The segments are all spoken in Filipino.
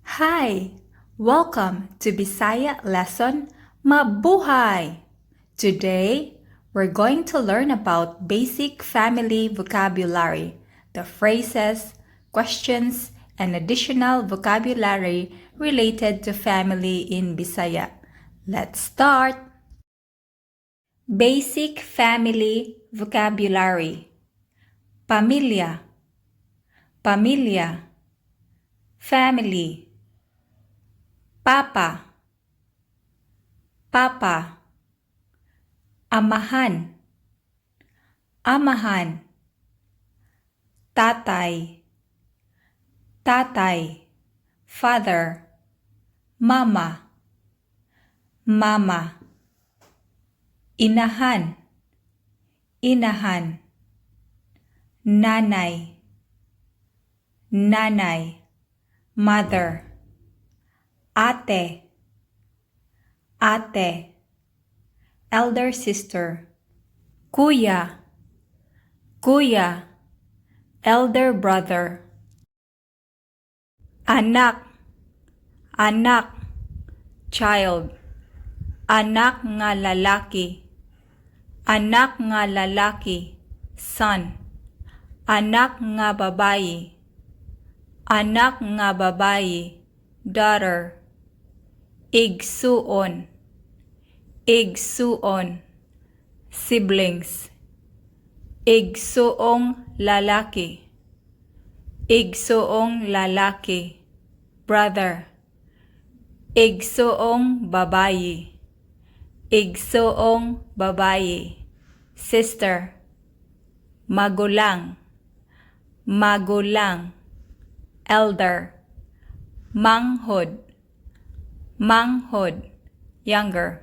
Hi! Welcome to Bisaya lesson Mabuhay! Today, we're going to learn about basic family vocabulary, the phrases, questions, and additional vocabulary related to family in Bisaya. Let's start! Basic family vocabulary. Pamilya, pamilya, family. Papa, papa. Amahan, amahan. Tatay, tatay. Father, mama, mama. Inahan, inahan. Nanay, nanay. Mother, ate, ate. Elder sister, kuya, kuya. Elder brother. Anak, anak. Child. Anak nga lalaki, anak nga lalaki. Son. Anak nga babayi, anak nga babayi. Daughter. Igsuon, igsuon. Siblings. Igsuong lalaki, igsuong lalaki. Brother. Igsuong babayi, igsuong babayi. Sister. Magulang, magulang. Elder. Manghod, manghod. Younger.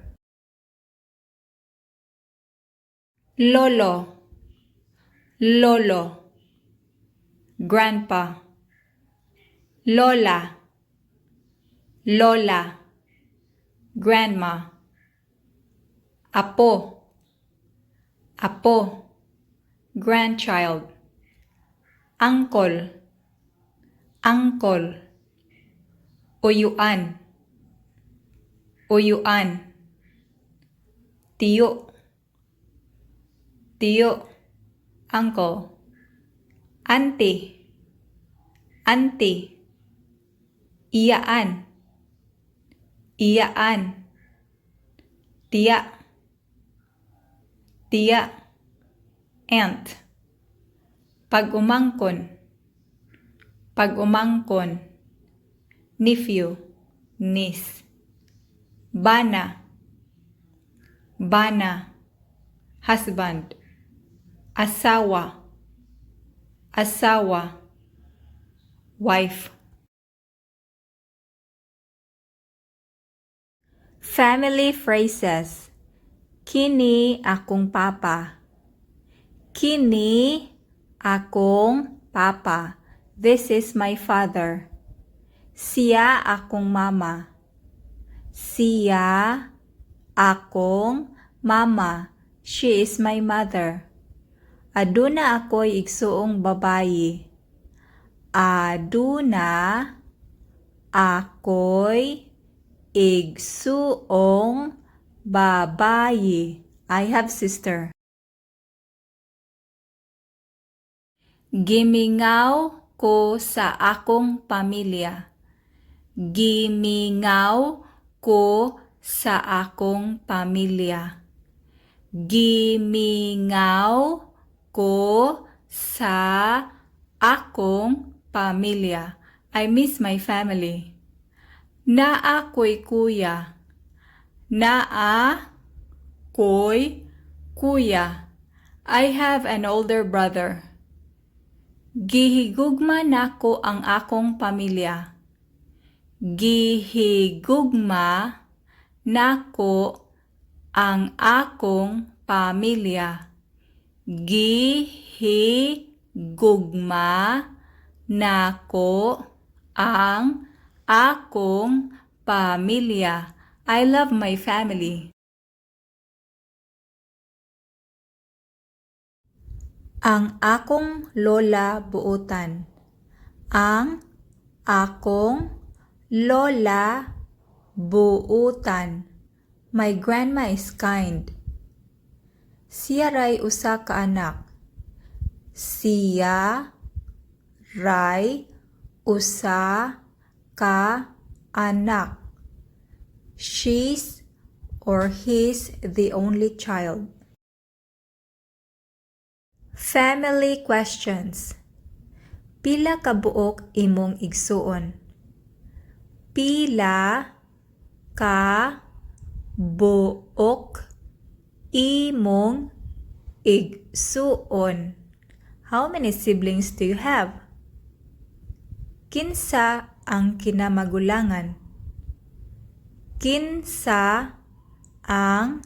Lolo, lolo. Grandpa. Lola, lola. Grandma. Apo, apo. Grandchild. Uncle, uncle. Uyuan, uyuan. Tiyo, tiyo. Uncle. Auntie, auntie. Iyaan, iyaan. Tiya, tiya. Aunt. Pag-umangkon, pag-umangkon. Nephew, niece. Bana, bana. Husband. Asawa, asawa. Wife. Family phrases. Kini akong papa. Kini akong papa. This is my father. Siya akong mama. Siya akong mama. She is my mother. Aduna ako'y igsuong babayi. Aduna ako'y igsuong babayi. I have sister. Gimingaw ko sa akong pamilya. Gimingaw ko sa akong pamilya. Gimingaw ko sa akong pamilya. I miss my family. Naa ko'y kuya. Naa ko'y kuya. I have an older brother. Gihigugma nako ang akong pamilya. Gihigugma nako ang akong pamilya. Gihigugma nako ang akong pamilya. I love my family. Ang akong lola buotan. Ang akong Lola, buutan. My grandma is kind. Siya ray usa ka anak. Siya ray usa ka anak. She's or he's the only child. Family questions. Pila ka buok imong igsuon? Pila ka buok imong igsuon? How many siblings do you have? Kinsa ang kinamagulangan? Kinsa ang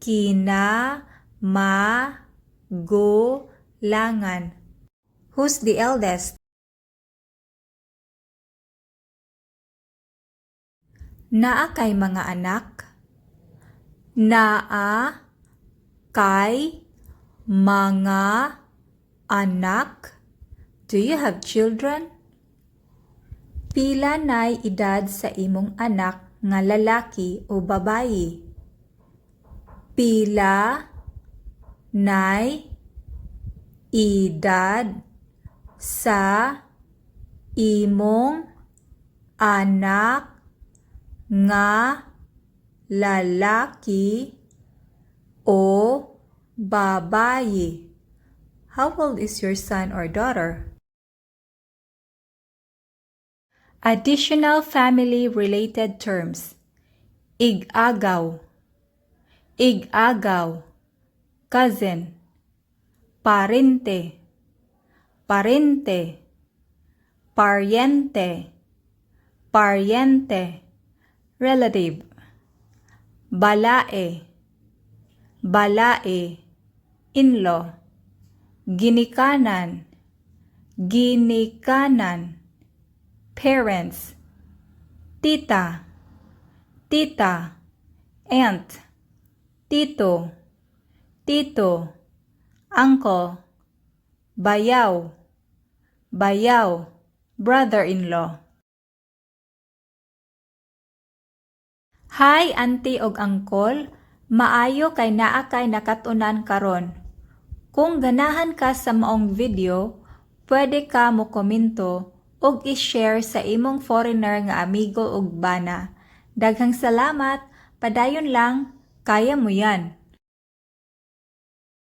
kinamagulangan? Who's the eldest? Naa kay mga anak? Naa kay mga anak? Do you have children? Pila nay edad sa imong anak nga lalaki o babayi? Pila nay edad sa imong anak nga lalaki o babayi? How old is your son or daughter? Additional family-related terms. Ig-agaw, ig-agaw, cousin. Parente, parente, pariente, pariente, relative. Balae, balae, in-law. Ginikanan, ginikanan, parents. Tita, tita, aunt. Tito, tito, uncle. Bayaw, bayaw, brother-in-law. Hi auntie og uncle, maayo kay naa kay nakatunan karon. Kung ganahan ka sa maong video, pwede ka mo komento ug i-share sa imong foreigner nga amigo ug bana. Daghang salamat, padayon lang, kaya mo yan.